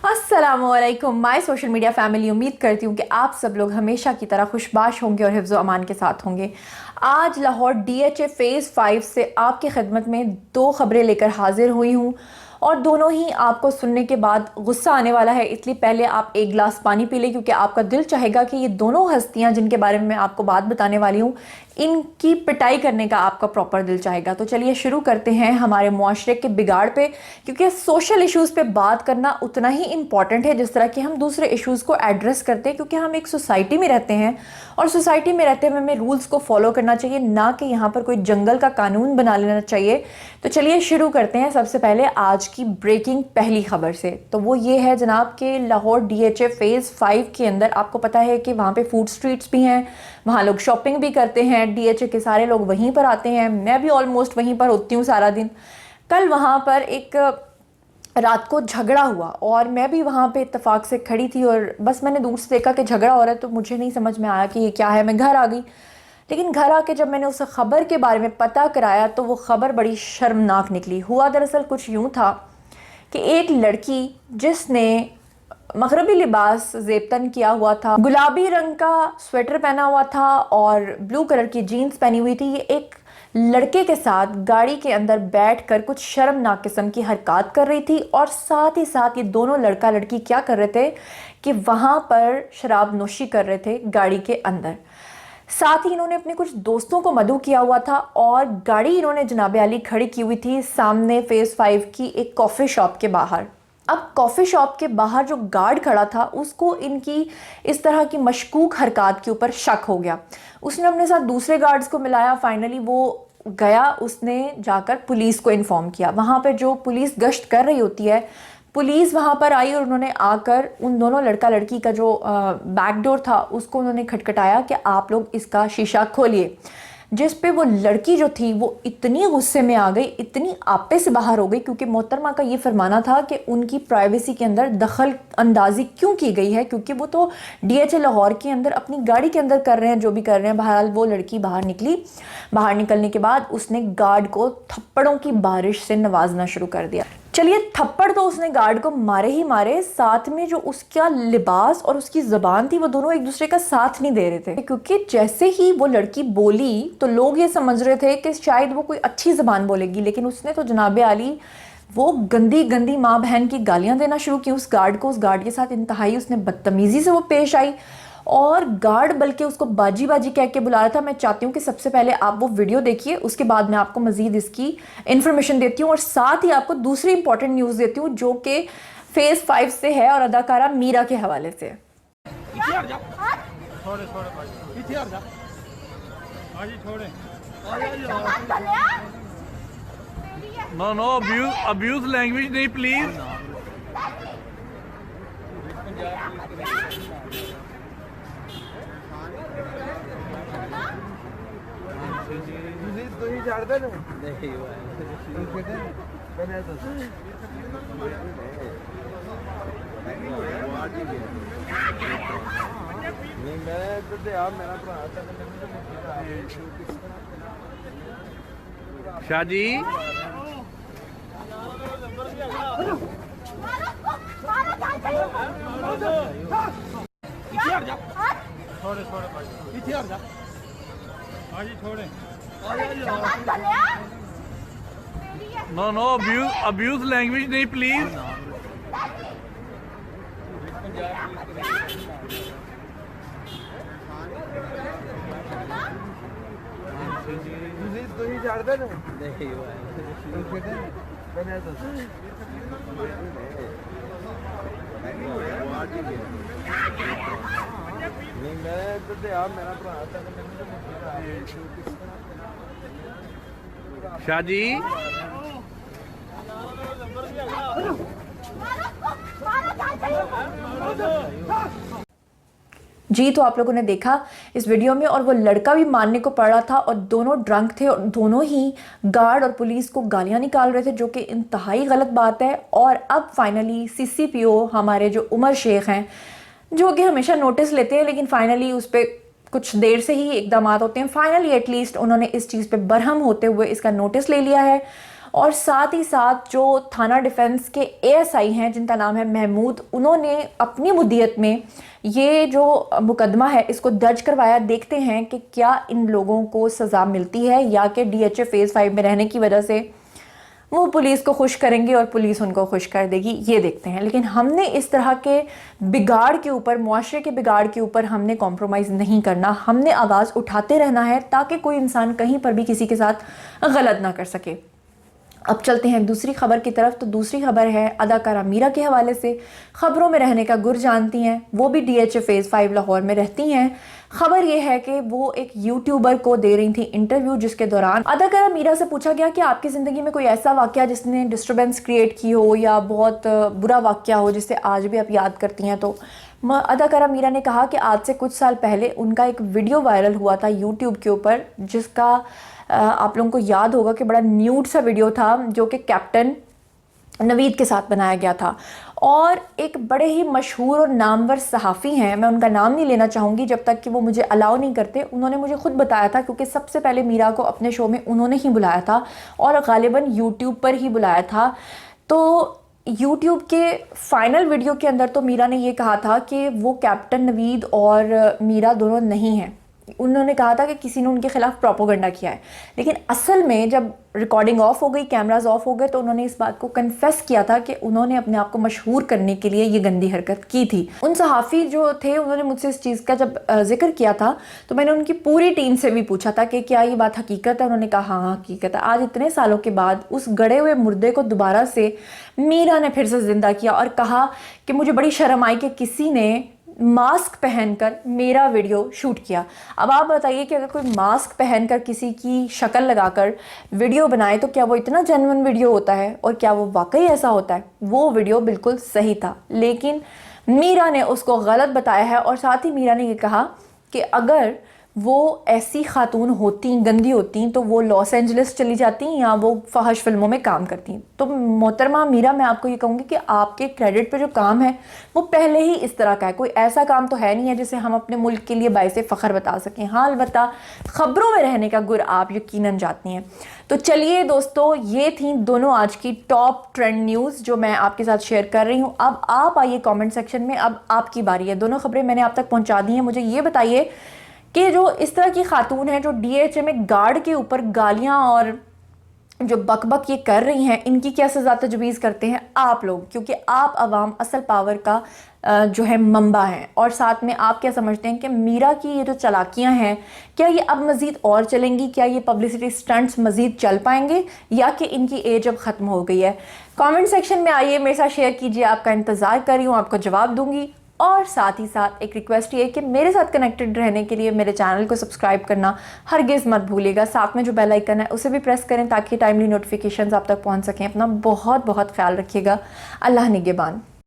अस्सलामुअलैकुम my social media family. उम्मीद करती हूँ कि आप सब लोग हमेशा की तरह खुशबाश होंगे और हिफ्ज़ अमान के साथ होंगे। आज लाहौर DHA फ़ेज़ 5 से आपकी खिदमत में दो खबरें लेकर हाजिर हुई हूँ और दोनों ही आपको सुनने के बाद गुस्सा आने वाला है, इसलिए पहले आप एक गिलास पानी पी लें क्योंकि आपका दिल चाहेगा कि ये दोनों हस्तियाँ जिनके बारे में मैं आपको बात बताने वाली हूँ इनकी पिटाई करने का आपका प्रॉपर दिल चाहेगा। तो चलिए शुरू करते हैं हमारे मुआशरे के बिगाड़ पे, क्योंकि सोशल इश्यूज़ पे बात करना उतना ही इम्पॉर्टेंट है जिस तरह कि हम दूसरे इश्यूज़ को एड्रेस करते हैं, क्योंकि हम एक सोसाइटी में रहते हैं और सोसाइटी में रहते हुए हमें रूल्स को फॉलो करना चाहिए, ना कि यहाँ पर कोई जंगल का कानून बना लेना चाहिए। तो चलिए शुरू करते हैं सबसे पहले आज की ब्रेकिंग पहली खबर से। तो वो ये है जनाब कि लाहौर DHA फ़ेज़ 5 के अंदर आपको पता है कि वहाँ पे फूड स्ट्रीट्स भी हैं, वहाँ लोग शॉपिंग भी करते हैं। DHA के सारे लोग वहीं पर आते हैं, मैं भी ऑलमोस्ट वहीं पर होती हूँ सारा दिन। कल वहाँ पर एक रात को झगड़ा हुआ और मैं भी वहाँ पे इत्तेफाक से खड़ी थी और बस मैंने दूर से देखा कि झगड़ा हो रहा है, तो मुझे नहीं समझ में आया कि ये क्या है। मैं घर आ गई, लेकिन घर आके जब मैंने उस खबर के बारे में पता कराया तो वो खबर बड़ी शर्मनाक निकली। हुआ दरअसल कुछ यूँ था कि एक लड़की जिसने मगरबी लिबास ज़ेबतन किया हुआ था, गुलाबी रंग का स्वेटर पहना हुआ था और ब्लू कलर की जीन्स पहनी हुई थी, ये एक लड़के के साथ गाड़ी के अंदर बैठकर कुछ शर्मनाक किस्म की हरकत कर रही थी। और साथ ही साथ ये दोनों लड़का लड़की क्या कर रहे थे कि वहाँ पर शराब नोशी कर रहे थे गाड़ी के अंदर। साथ ही इन्होंने अपने कुछ दोस्तों को मदऊ किया हुआ था और गाड़ी इन्होंने जनाब आली खड़ी की हुई थी सामने फ़ेज़ 5 की एक कॉफ़ी शॉप के बाहर। अब कॉफ़ी शॉप के बाहर जो गार्ड खड़ा था उसको इनकी इस तरह की मशकूक हरकत के ऊपर शक हो गया। उसने अपने साथ दूसरे गार्ड्स को मिलाया, फाइनली वो गया, उसने जाकर पुलिस को इन्फॉर्म किया। वहाँ पर जो पुलिस गश्त कर रही होती है, पुलिस वहाँ पर आई और उन्होंने आकर उन दोनों लड़का लड़की का जो बैक डोर था उसको उन्होंने खटखटाया कि आप लोग इसका शीशा खोलिए। जिस पे वो लड़की जो थी वो इतनी गुस्से में आ गई, इतनी आपे से बाहर हो गई, क्योंकि मोहतरमा का ये फरमाना था कि उनकी प्राइवेसी के अंदर दखल अंदाजी क्यों की गई है, क्योंकि वो तो DHA लाहौर के अंदर अपनी गाड़ी के अंदर कर रहे हैं जो भी कर रहे हैं। बहरहाल वो लड़की बाहर निकली। बाहर निकलने के बाद उसने गार्ड को थप्पड़ों की बारिश से नवाजना शुरू कर दिया। चलिए, थप्पड़ तो उसने गार्ड को मारे ही मारे, साथ में जो उसका लिबास और उसकी ज़बान थी वो दोनों एक दूसरे का साथ नहीं दे रहे थे, क्योंकि जैसे ही वो लड़की बोली तो लोग ये समझ रहे थे कि शायद वो कोई अच्छी ज़बान बोलेगी, लेकिन उसने तो जनाब आली वो गंदी गंदी माँ बहन की गालियाँ देना शुरू की उस गार्ड को। उस गार्ड के साथ इंतहाई उसने बदतमीज़ी से वो पेश आई और गार्ड बल्कि उसको बाजी बाजी कह के बुला रहा था। मैं चाहती हूँ कि सबसे पहले आप वो वीडियो देखिए, उसके बाद मैं आपको मज़ीद इसकी इन्फॉर्मेशन देती हूँ और साथ ही आपको दूसरी इंपॉर्टेंट न्यूज़ देती हूँ जो कि फ़ेज़ 5 से है और अदाकारा मीरा के हवाले से। नो नो अब्यूज लैंग्वेज नहीं प्लीज। ਤੁਸੀਂ ਛੱਡਦੇ ਨੇ ਨਹੀਂ ਮੈਂ ਤੇ ਆ ਮੇਰਾ ਭਰਾ शाह जी ਥੋੜੇ ਥੋੜੇ ਇੱਥੇ ਹਟ ਜਾ ਹਾਂਜੀ ਥੋੜੇ नो नो अब्यूज लैंग्वेज नहीं प्लीज। ਤੁਸੀਂ ਛੱਡਦੇ ਨੇ ਨਹੀਂ ਮੈਂ ਤੇ ਆ ਮੇਰਾ ਭਰਾ शाह जी जी, तो आप लोगों ने देखा इस वीडियो में, और वो लड़का भी मानने को पड़ रहा था और दोनों ड्रंक थे और दोनों ही गार्ड और पुलिस को गालियां निकाल रहे थे, जो कि इंतहाई गलत बात है। और अब फाइनली CCPO हमारे जो उमर शेख हैं, जो कि हमेशा नोटिस लेते हैं लेकिन फाइनली उस पर कुछ देर से ही इकदाम होते हैं, फाइनली एटलीस्ट उन्होंने इस चीज़ पे बरहम होते हुए इसका नोटिस ले लिया है और साथ ही साथ जो थाना डिफेंस के एएसआई हैं जिनका नाम है महमूद, उन्होंने अपनी मुद्दियत में ये जो मुकदमा है इसको दर्ज करवाया। देखते हैं कि क्या इन लोगों को सज़ा मिलती है या कि डीएचए फेज़ 5 में रहने की वजह से वो पुलिस को खुश करेंगे और पुलिस उनको खुश कर देगी, ये देखते हैं। लेकिन हमने इस तरह के बिगाड़ के ऊपर, मुआशरे के बिगाड़ के ऊपर हमने कॉम्प्रोमाइज़ नहीं करना, हमने आवाज़ उठाते रहना है ताकि कोई इंसान कहीं पर भी किसी के साथ गलत ना कर सके। अब चलते हैं दूसरी खबर की तरफ। तो दूसरी खबर है अदाकारा मीरा के हवाले से। खबरों में रहने का गुर जानती हैं, वो भी डीएचए फेज़ 5 लाहौर में रहती हैं। खबर ये है कि वो एक यूट्यूबर को दे रही थी इंटरव्यू, जिसके दौरान अदाकारा मीरा से पूछा गया कि आपकी ज़िंदगी में कोई ऐसा वाक़या जिसने डिस्टर्बेंस क्रिएट की हो या बहुत बुरा वाक़या हो जिसे आज भी आप याद करती हैं। तो अदाकारा मीरा ने कहा कि आज से कुछ साल पहले उनका एक वीडियो वायरल हुआ था यूट्यूब के ऊपर, जिसका आप लोगों को याद होगा कि बड़ा न्यूड सा वीडियो था जो कि कैप्टन नवीद के साथ बनाया गया था। और एक बड़े ही मशहूर और नामवर सहाफ़ी हैं, मैं उनका नाम नहीं लेना चाहूँगी जब तक कि वो मुझे अलाउ नहीं करते। उन्होंने मुझे खुद बताया था, क्योंकि सबसे पहले मीरा को अपने शो में उन्होंने ही बुलाया था और ग़ालिबन यूट्यूब पर ही बुलाया था। तो यूट्यूब के फाइनल वीडियो के अंदर तो मीरा ने ये कहा था कि वो कैप्टन नवीद और मीरा दोनों नहीं हैं। उन्होंने कहा था कि किसी ने उनके खिलाफ प्रोपोगंडा किया है, लेकिन असल में जब रिकॉर्डिंग ऑफ हो गई, कैमरास ऑफ हो गए, तो उन्होंने इस बात को कन्फेस किया था कि उन्होंने अपने आप को मशहूर करने के लिए ये गंदी हरकत की थी। उन सहाफ़ी जो थे उन्होंने मुझसे इस चीज़ का जब जिक्र किया था तो मैंने उनकी पूरी टीम से भी पूछा था कि क्या ये बात हकीकत है। उन्होंने कहा हाँ हकीकत है। आज इतने सालों के बाद उस गड़े हुए मुर्दे को दोबारा से मीरा ने फिर से ज़िंदा किया और कहा कि मुझे बड़ी शर्म आई कि किसी ने मास्क पहनकर मेरा वीडियो शूट किया। अब आप बताइए कि अगर कोई मास्क पहनकर किसी की शक्ल लगाकर वीडियो बनाए तो क्या वो इतना जेन्युइन वीडियो होता है, और क्या वो वाकई ऐसा होता है? वो वीडियो बिल्कुल सही था, लेकिन मीरा ने उसको गलत बताया है। और साथ ही मीरा ने ये कहा कि अगर वो ऐसी खातून होती, गंदी होती, तो वो लॉस एंजलिस चली जाती या वो फहश फिल्मों में काम करती। तो मोहतरमा मीरा, मैं आपको ये कहूँगी कि आपके क्रेडिट पे जो काम है वो पहले ही इस तरह का है। कोई ऐसा काम तो है नहीं है जिसे हम अपने मुल्क के लिए बाइसे फ़ख्र बता सकें। हाँ, अलबत्ता ख़बरों में रहने का गुर आप यकीनन जाती हैं। तो चलिए दोस्तों, ये थी दोनों आज की टॉप ट्रेंड न्यूज़ जो मैं आपके साथ शेयर कर रही हूँ। अब आप आइए कमेंट सेक्शन में, अब आपकी बारी है। दोनों खबरें मैंने आप तक पहुँचा दी हैं। मुझे ये बताइए कि जो इस तरह की खातून है जो डीएचए में गार्ड के ऊपर गालियां और जो बकबक ये कर रही हैं, इनकी क्या सज़ा तजवीज़ करते हैं आप लोग, क्योंकि आप अवाम असल पावर का जो है मंबा हैं। और साथ में आप क्या समझते हैं कि मीरा की ये जो चालाकियां हैं, क्या ये अब मज़ीद और चलेंगी? क्या ये पब्लिसिटी स्टंट्स मज़ीद चल पाएंगे या कि इनकी एज अब ख़त्म हो गई है? कमेंट सेक्शन में आइए, मेरे साथ शेयर कीजिए। आपका इंतज़ार कर रही हूँ, आपको जवाब दूँगी। और साथ ही साथ एक रिक्वेस्ट ये कि मेरे साथ कनेक्टेड रहने के लिए मेरे चैनल को सब्सक्राइब करना हरगिज़ मत भूलिएगा। साथ में जो बेल आइकन है उसे भी प्रेस करें ताकि टाइमली नोटिफिकेशंस आप तक पहुंच सकें। अपना बहुत बहुत ख्याल रखिएगा। अल्लाह निगहबान।